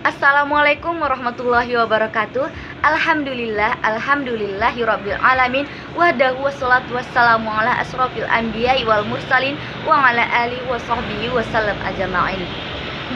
Assalamualaikum warahmatullahi wabarakatuh. Alhamdulillahirabbil alamin. Wahdahu wassalatu wassalamu ala asrofil anbiya'i wal mursalin wa ala alihi washabbihi wasallam ajma'in.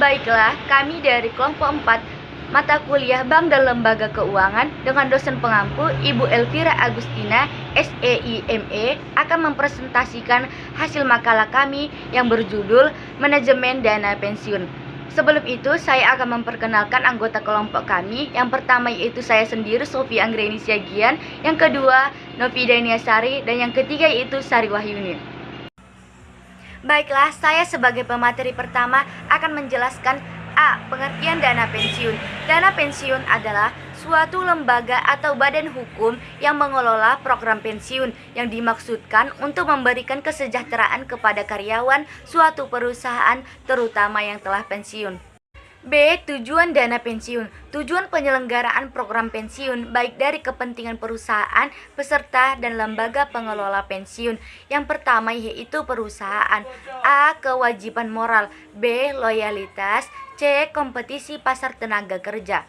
Baiklah, kami dari kelompok 4 mata kuliah Bank dan Lembaga Keuangan dengan dosen pengampu Ibu Elvira Agustina SEIME akan mempresentasikan hasil makalah kami yang berjudul Manajemen Dana Pensiun. Sebelum itu, saya akan memperkenalkan anggota kelompok kami. Yang pertama yaitu saya sendiri, Sofi Anggreni Siagian. Yang kedua, Novida Niasari. Dan yang ketiga yaitu Sari Wahyuni. Baiklah, saya sebagai pemateri pertama akan menjelaskan A. Pengertian dana pensiun. Dana pensiun adalah suatu lembaga atau badan hukum yang mengelola program pensiun yang dimaksudkan untuk memberikan kesejahteraan kepada karyawan suatu perusahaan, terutama yang telah pensiun. B. Tujuan dana pensiun. Tujuan penyelenggaraan program pensiun baik dari kepentingan perusahaan, peserta, dan lembaga pengelola pensiun. Yang pertama yaitu perusahaan. A. Kewajiban moral. B. Loyalitas. C. Kompetisi pasar tenaga kerja.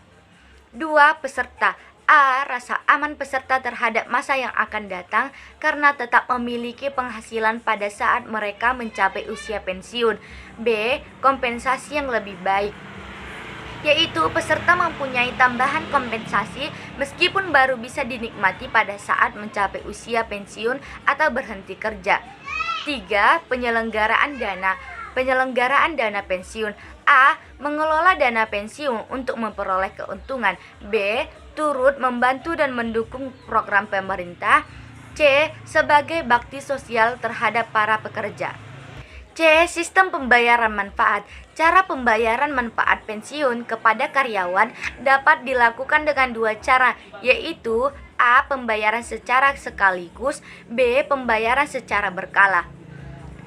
2. Peserta. A. Rasa aman peserta terhadap masa yang akan datang karena tetap memiliki penghasilan pada saat mereka mencapai usia pensiun. B. Kompensasi yang lebih baik, yaitu peserta mempunyai tambahan kompensasi meskipun baru bisa dinikmati pada saat mencapai usia pensiun atau berhenti kerja. 3. Penyelenggaraan dana. Penyelenggaraan dana pensiun. A. Mengelola dana pensiun untuk memperoleh keuntungan. B. Turut membantu dan mendukung program pemerintah. C. Sebagai bakti sosial terhadap para pekerja. C. Sistem pembayaran manfaat. Cara pembayaran manfaat pensiun kepada karyawan dapat dilakukan dengan dua cara, yaitu A. Pembayaran secara sekaligus. B. Pembayaran secara berkala.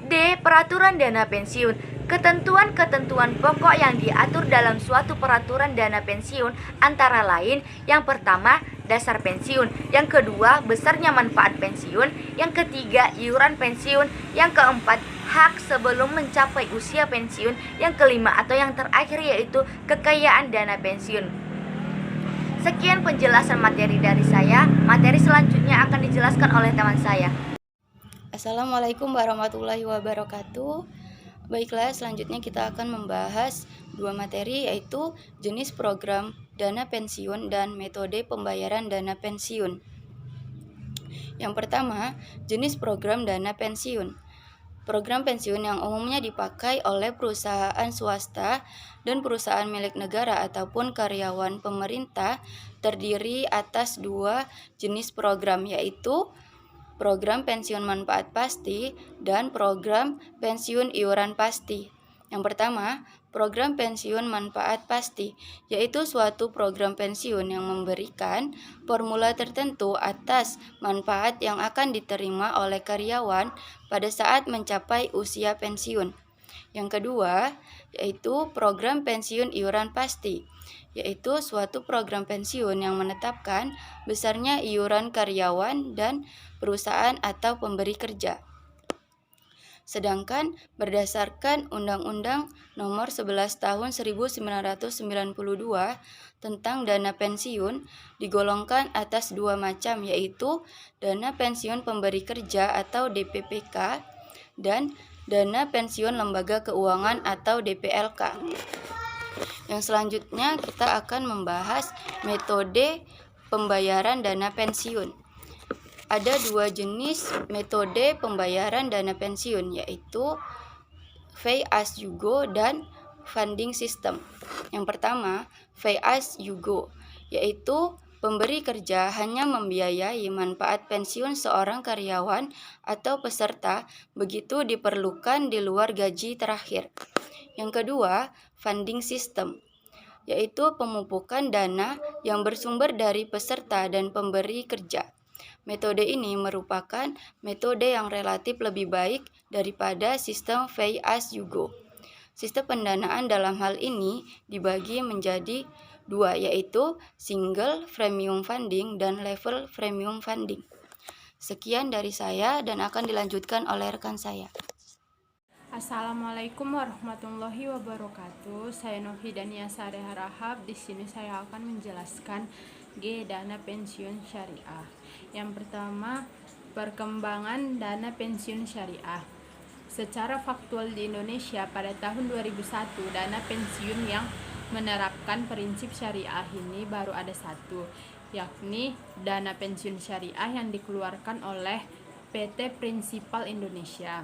D. Peraturan dana pensiun. Ketentuan-ketentuan pokok yang diatur dalam suatu peraturan dana pensiun antara lain: yang pertama, dasar pensiun; yang kedua, besarnya manfaat pensiun; yang ketiga, iuran pensiun; yang keempat, hak sebelum mencapai usia pensiun; yang kelima atau yang terakhir yaitu kekayaan dana pensiun. Sekian penjelasan materi dari saya. Materi selanjutnya akan dijelaskan oleh teman saya. Assalamualaikum warahmatullahi wabarakatuh. Baiklah, selanjutnya kita akan membahas dua materi, yaitu jenis program dana pensiun dan metode pembayaran dana pensiun. Yang pertama, jenis program dana pensiun. Program pensiun yang umumnya dipakai oleh perusahaan swasta dan perusahaan milik negara ataupun karyawan pemerintah terdiri atas dua jenis program, yaitu program pensiun manfaat pasti dan program pensiun iuran pasti. Yang pertama, program pensiun manfaat pasti, yaitu suatu program pensiun yang memberikan formula tertentu atas manfaat yang akan diterima oleh karyawan pada saat mencapai usia pensiun. Yang kedua, yaitu program pensiun iuran pasti, yaitu suatu program pensiun yang menetapkan besarnya iuran karyawan dan perusahaan atau pemberi kerja. Sedangkan berdasarkan Undang-Undang Nomor 11 Tahun 1992 tentang dana pensiun digolongkan atas dua macam, yaitu dana pensiun pemberi kerja atau DPPK dan dana pensiun lembaga keuangan atau DPLK. Yang selanjutnya kita akan membahas metode pembayaran dana pensiun. Ada dua jenis metode pembayaran dana pensiun, yaitu pay as you go dan funding system. Yang pertama, pay as you go, yaitu pemberi kerja hanya membiayai manfaat pensiun seorang karyawan atau peserta begitu diperlukan di luar gaji terakhir. Yang kedua, funding system, yaitu pemupukan dana yang bersumber dari peserta dan pemberi kerja. Metode ini merupakan metode yang relatif lebih baik daripada sistem pay as you go. Sistem pendanaan dalam hal ini dibagi menjadi dua, yaitu single premium funding dan level premium funding. Sekian dari saya dan akan dilanjutkan oleh rekan saya. Assalamualaikum warahmatullahi wabarakatuh. Saya Novhidania Sare Harahap. Di sini saya akan menjelaskan dana pensiun syariah. Yang pertama, perkembangan dana pensiun syariah. Secara faktual di Indonesia pada tahun 2001, dana pensiun yang menerapkan prinsip syariah ini baru ada satu, yakni dana pensiun syariah yang dikeluarkan oleh PT Prinsipal Indonesia.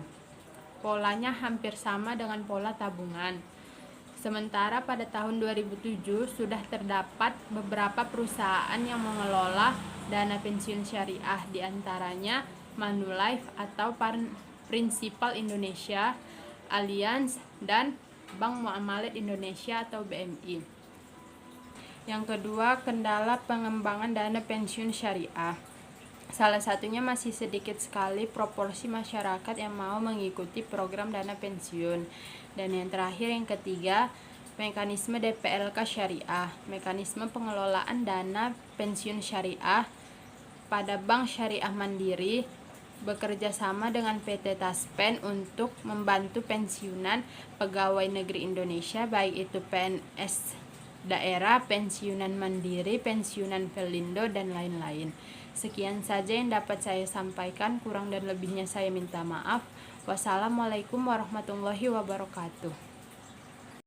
Polanya hampir sama dengan pola tabungan. Sementara pada tahun 2007 sudah terdapat beberapa perusahaan yang mengelola dana pensiun syariah, diantaranya Manulife atau Prinsipal Indonesia, Allianz, dan Bank Muamalat Indonesia atau BMI. Yang kedua, kendala pengembangan dana pensiun syariah. Salah satunya masih sedikit sekali proporsi masyarakat yang mau mengikuti program dana pensiun. Dan yang terakhir, yang ketiga, mekanisme DPLK syariah. Mekanisme pengelolaan dana pensiun syariah pada Bank Syariah Mandiri bekerja sama dengan PT Taspen untuk membantu pensiunan pegawai negeri Indonesia, baik itu PNS daerah, pensiunan mandiri, pensiunan Velindo, dan lain-lain. Sekian saja yang dapat saya sampaikan, kurang dan lebihnya saya minta maaf. Wassalamualaikum warahmatullahi wabarakatuh.